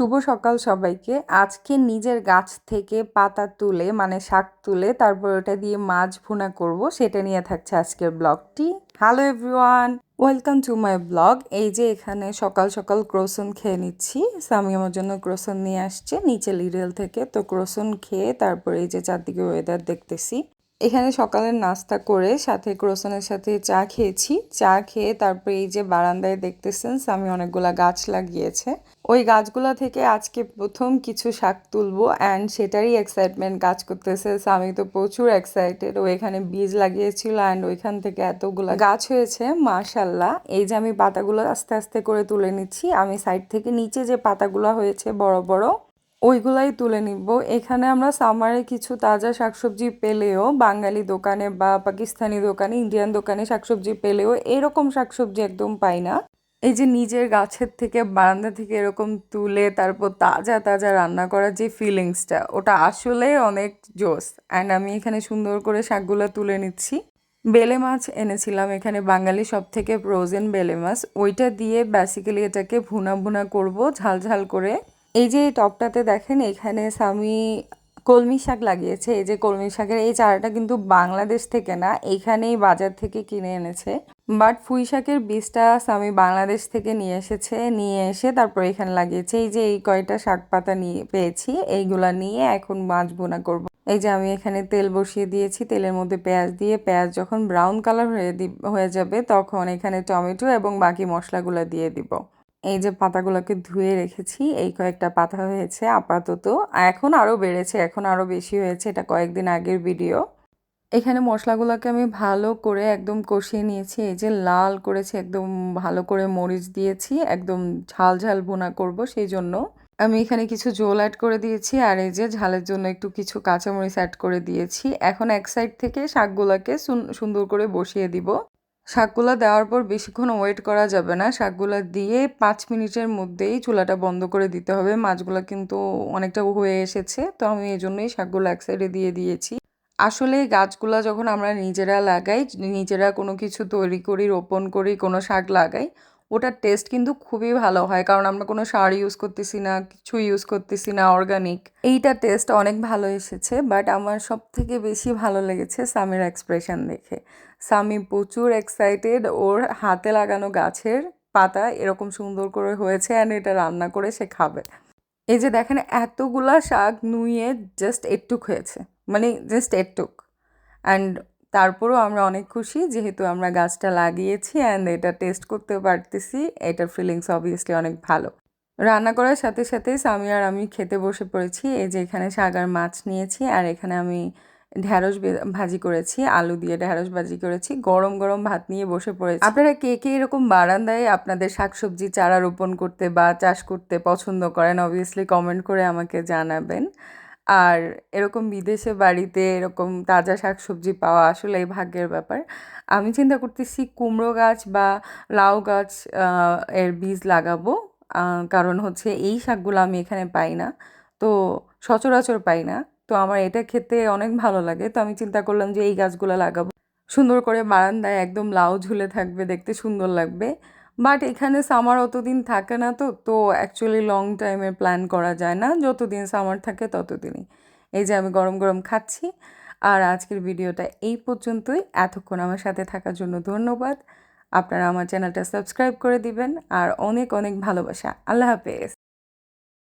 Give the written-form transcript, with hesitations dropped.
শুভ সকাল সবাইকে। আজকে নিজের গাছ থেকে পাতা তুলে মানে শাক তুলে তারপর ওটা দিয়ে মাছ ভুনা করব, সেটা নিয়ে থাকছে আজকের ব্লগটি। Hello everyone, welcome to my blog. এই যে এখানে সকাল সকাল ক্রোসন খেয়ে নিচ্ছি। স্বামী আমার জন্য ক্রোসন নিয়ে আসছে নিচে লিডল থেকে, তো ক্রোসন খেয়ে তারপরে এই যে চারদিকে ওয়েদার দেখতেছি। এখানে সকালের নাস্তা করে সাথে ক্রোসনের সাথে চা খেয়েছি। চা খেয়ে তারপরে এই যে বারান্দায় দেখতেছেন স্বামী অনেকগুলা গাছ লাগিয়েছে। ওই গাছগুলা থেকে আজকে প্রথম কিছু শাক তুলবো অ্যান্ড সেটারই এক্সাইটমেন্ট কাজ করতেছে। স্বামী তো প্রচুর এক্সাইটেড। ও এখানে বীজ লাগিয়েছিল অ্যান্ড ওইখান থেকে এতগুলা গাছ হয়েছে মাশাল্লাহ। এই যে আমি পাতাগুলো আস্তে আস্তে করে তুলে নিচ্ছি। আমি সাইড থেকে নিচে যে পাতাগুলো হয়েছে বড় বড় ওইগুলাই তুলে নিব। এখানে আমরা সামারে কিছু তাজা শাকসবজি পেলেও বাঙালি দোকানে বা পাকিস্তানি দোকানে ইন্ডিয়ান দোকানে শাকসবজি পেলেও এরকম শাকসবজি একদম পাই না। এই যে নিজের গাছের থেকে বারান্দা থেকে এরকম তুলে তারপর তাজা তাজা রান্না করার যে ফিলিংসটা, ওটা আসলে অনেক জোস। অ্যান্ড আমি এখানে সুন্দর করে শাকগুলো তুলে নিচ্ছি। বেলে মাছ এনেছিলাম এখানে, বাঙালি সব থেকে ফ্রোজেন বেলে মাছ। ওইটা দিয়ে বেসিক্যালি এটাকে ভুনা ভুনা করব ঝাল ঝাল করে। এই যে টপটাতে দেখেন এখানে স্বামী কলমি শাক লাগিয়েছে। এই যে কলমি শাকের এই চারাটা কিন্তু বাংলাদেশ থেকে না, এইখানেই বাজার থেকে কিনে এনেছে। বাট পুঁই শাকের বীজটা স্বামী বাংলাদেশ থেকে নিয়ে এসেছে, নিয়ে এসে তারপর এখানে লাগিয়েছে। এই যে এই কয়টা শাক পাতা নিয়ে পেয়েছি, এইগুলা নিয়ে এখন মাছ ভুনা করব। এই যে আমি এখানে তেল বসিয়ে দিয়েছি, তেলের মধ্যে পেঁয়াজ দিয়ে পেঁয়াজ যখন ব্রাউন কালার হয়ে যাবে তখন এখানে টমেটো এবং বাকি মশলাগুলো দিয়ে দিব। এই যে পাতাগুলোকে ধুয়ে রেখেছি, এই কয়েকটা পাতা হয়েছে আপাতত। এখন আরও বেড়েছে, এখন আরও বেশি হয়েছে, এটা কয়েকদিন আগের ভিডিও। এখানে মশলাগুলোকে আমি ভালো করে একদম কষিয়ে নিয়েছি। এই যে লাল করেছি, একদম ভালো করে মরিচ দিয়েছি, একদম ঝাল ঝাল ভুনা করব সেই জন্য। আমি এখানে কিছু ঝোল অ্যাড করে দিয়েছি আর এই যে ঝালের জন্য একটু কিছু কাঁচামরিচ অ্যাড করে দিয়েছি। এখন এক সাইড থেকে শাকগুলোকে সুন্দর করে বসিয়ে দিব। শাকগুলো দেওয়ার পর বেশিক্ষণ ওয়েট করা যাবে না, শাকগুলো দিয়ে 5 মিনিটের মধ্যেই চুলাটা বন্ধ করে দিতে হবে। মাছগুলো কিন্তু অনেকটা হয়ে এসেছে, তো আমি এই জন্যই শাকগুলো এক সাইডে দিয়ে দিয়েছি। আসলে গাছগুলা যখন আমরা নিজেরা লাগাই, নিজেরা কোনো কিছু তৈরি করি, রোপণ করি, কোনো শাক লাগাই, ওটার টেস্ট কিন্তু খুবই ভালো হয়, কারণ আমরা কোনো সার ইউজ করতেছি না, কিছু ইউজ করতেছি না, অর্গানিক। এইটার টেস্ট অনেক ভালো এসেছে। বাট আমার সব থেকে বেশি ভালো লেগেছে স্বামীর এক্সপ্রেশন দেখে। স্বামী প্রচুর এক্সাইটেড, ওর হাতে লাগানো গাছের পাতা এরকম সুন্দর করে হয়েছে অ্যান্ড এটা রান্না করে সে খাবে। এই যে দেখেন এতগুলা শাক নুয়ে জাস্ট একটুক হয়েছে, মানে জাস্ট একটুক। অ্যান্ড তারপরও আমরা অনেক খুশি যেহেতু আমরা গাছটা লাগিয়েছি অ্যান্ড এটা টেস্ট করতে পারতেছি। এটার ফিলিংস অবভিয়াসলি অনেক ভালো। রান্না করার সাথে সাথে স্বামী আর আমি খেতে বসে পড়েছি। এই যে এখানে শাক আর মাছ নিয়েছি আর এখানে আমি ঢ্যাঁড়স ভাজি করেছি, আলু দিয়ে ঢ্যাঁড়স ভাজি করেছি, গরম গরম ভাত নিয়ে বসে পড়েছি। আপনারা কে কে এরকম বারান্দায় আপনাদের শাকসবজি চারা রোপণ করতে বা চাষ করতে পছন্দ করেন, অবভিয়াসলি কমেন্ট করে আমাকে জানাবেন। আর এরকম বিদেশে বাড়িতে এরকম তাজা শাকসবজি পাওয়া আসলে এই ভাগ্যের ব্যাপার। আমি চিন্তা করতেছি কুমড়ো গাছ বা লাউ গাছ এর বীজ লাগাবো। কারণ হচ্ছে এই শাকগুলো আমি এখানে পাই না, তো সচরাচর পাই না। তো আমার এটা খেতে অনেক ভালো লাগে, তো আমি চিন্তা করলাম যে এই গাছগুলো লাগাবো। সুন্দর করে বারান্দায় একদম লাউ ঝুলে থাকবে, দেখতে সুন্দর লাগবে। বাট এখানে সামার অতদিন থাকে না, তো তো অ্যাকচুয়ালি লং টাইমের প্ল্যান করা যায় না, যতদিন সামার থাকে ততদিনই। এই যে আমি গরম গরম খাচ্ছি। আর আজকের ভিডিওটা এই পর্যন্তই। এতক্ষণ আমার সাথে থাকার জন্য ধন্যবাদ। আপনারা আমার চ্যানেলটা সাবস্ক্রাইব করে দিবেন আর অনেক অনেক ভালোবাসা। আল্লাহ হাফেজ।